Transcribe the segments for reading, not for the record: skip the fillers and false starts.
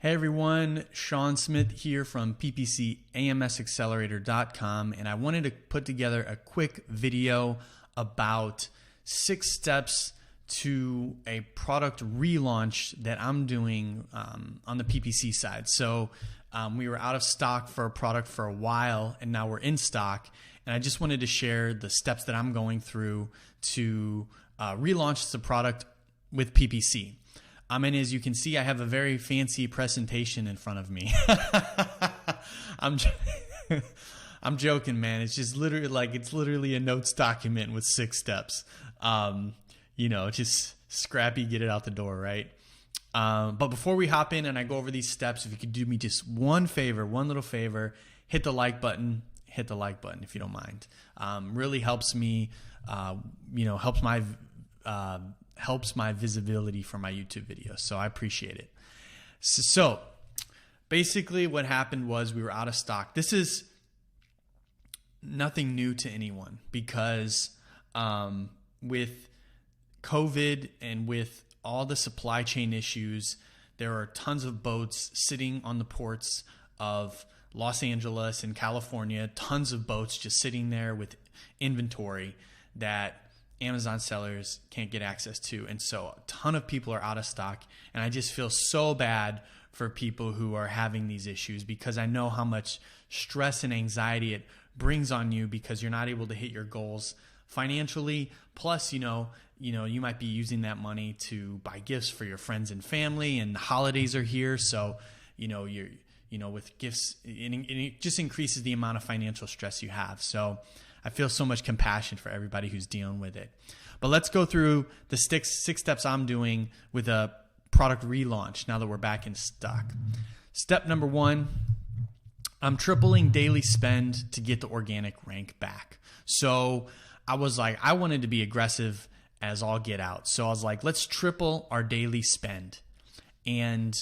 Hey everyone, Sean Smith here from PPC and I wanted to put together a quick video about 6 steps to a product relaunch that I'm doing on the PPC side. So we were out of stock for a product for a while and now we're in stock, and I just wanted to share the steps that I'm going through to relaunch the product with PPC. And as you can see, I have a very fancy presentation in front of me. I'm joking, man. It's just literally a notes document with 6 steps. Just scrappy, get it out the door, right? But before we hop in and I go over these steps, if you could do me just one little favor, hit the like button. Hit the like button if you don't mind. Really helps me, helps my visibility for my YouTube videos. So I appreciate it. So basically what happened was we were out of stock. This is nothing new to anyone because with COVID and with all the supply chain issues, there are tons of boats sitting on the ports of Los Angeles and California, tons of boats just sitting there with inventory that Amazon sellers can't get access to. And so a ton of people are out of stock. And I just feel so bad for people who are having these issues because I know how much stress and anxiety it brings on you because you're not able to hit your goals financially. Plus, you might be using that money to buy gifts for your friends and family, and the holidays are here. So, with gifts, it just increases the amount of financial stress you have. So I feel so much compassion for everybody who's dealing with it. But let's go through the 6 steps I'm doing with a product relaunch now that we're back in stock. Step number 1, I'm tripling daily spend to get the organic rank back. So I was like, I wanted to be aggressive as all get out. So I was like, let's triple our daily spend. And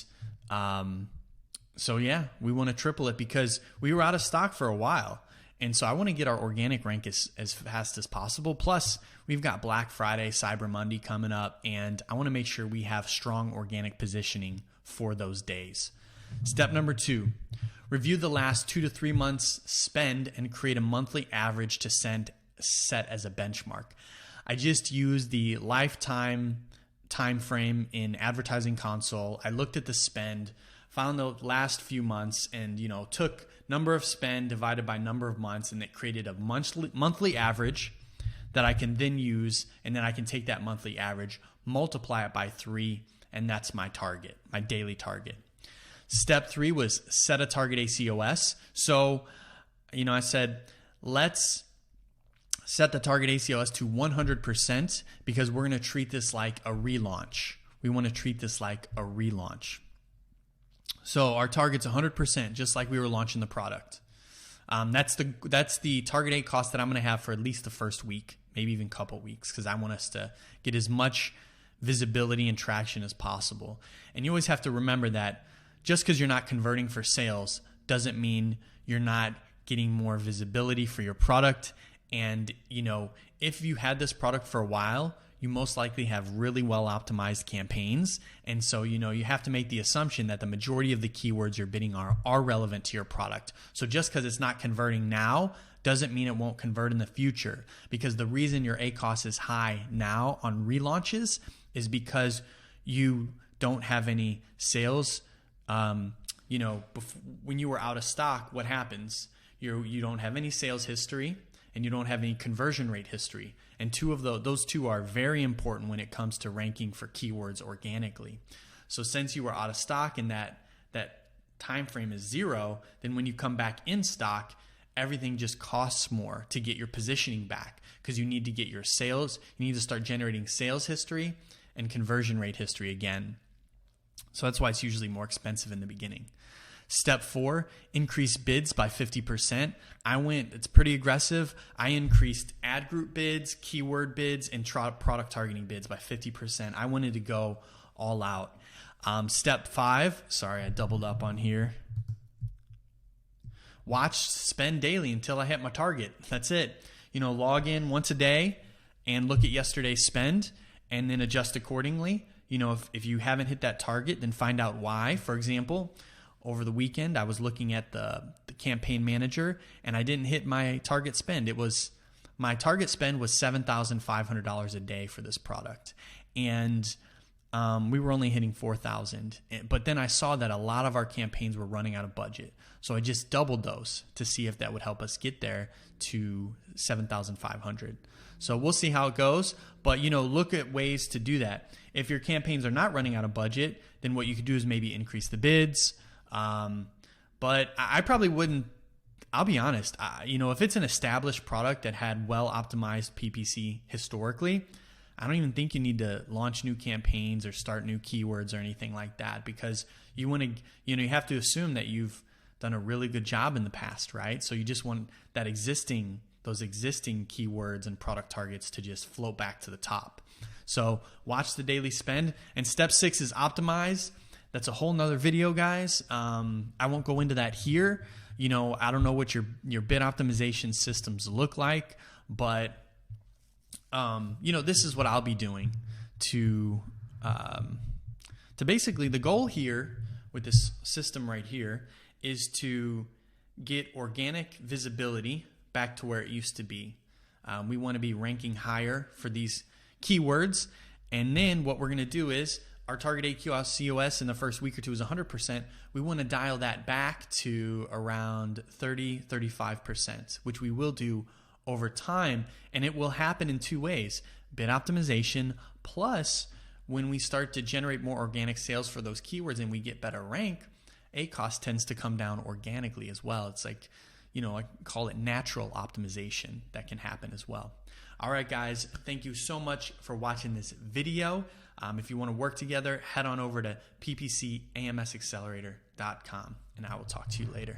we want to triple it because we were out of stock for a while. And so I want to get our organic rank as fast as possible. Plus, we've got Black Friday, Cyber Monday coming up, and I want to make sure we have strong organic positioning for those days. Step number 2, review the last 2 to 3 months spend and create a monthly average to set as a benchmark. I just used the lifetime time frame in Advertising Console. I looked at the spend, found the last few months, and took number of spend divided by number of months, and it created a monthly average that I can then use, and then I can take that monthly average, multiply it by 3, and that's my target, my daily target. Step 3 was set a target ACOS. So, I said, let's set the target ACOS to 100% because we're going to treat this like a relaunch. We want to treat this like a relaunch. So our target's 100%, just like we were launching the product. That's the target ACOS that I'm going to have for at least the first week, maybe even a couple weeks, because I want us to get as much visibility and traction as possible. And you always have to remember that just because you're not converting for sales doesn't mean you're not getting more visibility for your product. And, if you had this product for a while, you most likely have really well optimized campaigns. And so, you have to make the assumption that the majority of the keywords you're bidding are relevant to your product. So just because it's not converting now doesn't mean it won't convert in the future, because the reason your ACOS is high now on relaunches is because you don't have any sales. When you were out of stock, what happens? You don't have any sales history and you don't have any conversion rate history. And those two are very important when it comes to ranking for keywords organically. So since you were out of stock and that time frame is 0, then when you come back in stock, everything just costs more to get your positioning back, because you need to get your sales. You need to start generating sales history and conversion rate history again. So that's why it's usually more expensive in the beginning. Step 4, increase bids by 50%. It's pretty aggressive. I increased ad group bids, keyword bids, and product targeting bids by 50%. I wanted to go all out. Step 5, sorry, I doubled up on here. Watch spend daily until I hit my target. That's it. Log in once a day and look at yesterday's spend and then adjust accordingly. if you haven't hit that target, then find out why. For example, over the weekend, I was looking at the campaign manager and I didn't hit my target spend. My target spend was $7,500 a day for this product. And we were only hitting 4,000. But then I saw that a lot of our campaigns were running out of budget. So I just doubled those to see if that would help us get there to 7,500. So we'll see how it goes. But, look at ways to do that. If your campaigns are not running out of budget, then what you could do is maybe increase the bids. But I probably wouldn't, I'll be honest, if it's an established product that had well-optimized PPC historically, I don't even think you need to launch new campaigns or start new keywords or anything like that, because you want to, you have to assume that you've done a really good job in the past, right? So you just want those existing keywords and product targets to just float back to the top. So watch the daily spend. And step 6 is optimize. That's a whole nother video, guys. I won't go into that here. I don't know what your bid optimization systems look like, but this is what I'll be doing to basically, the goal here with this system right here is to get organic visibility back to where it used to be. We want to be ranking higher for these keywords. And then what we're going to do is our target AQOS in the first week or two is 100%. We want to dial that back to around 30-35%, which we will do over time. And it will happen in 2 ways: bid optimization, plus when we start to generate more organic sales for those keywords and we get better rank, ACOS tends to come down organically as well. It's like, I call it natural optimization that can happen as well. All right, guys, thank you so much for watching this video. If you want to work together, head on over to ppcamsaccelerator.com, and I will talk to you later.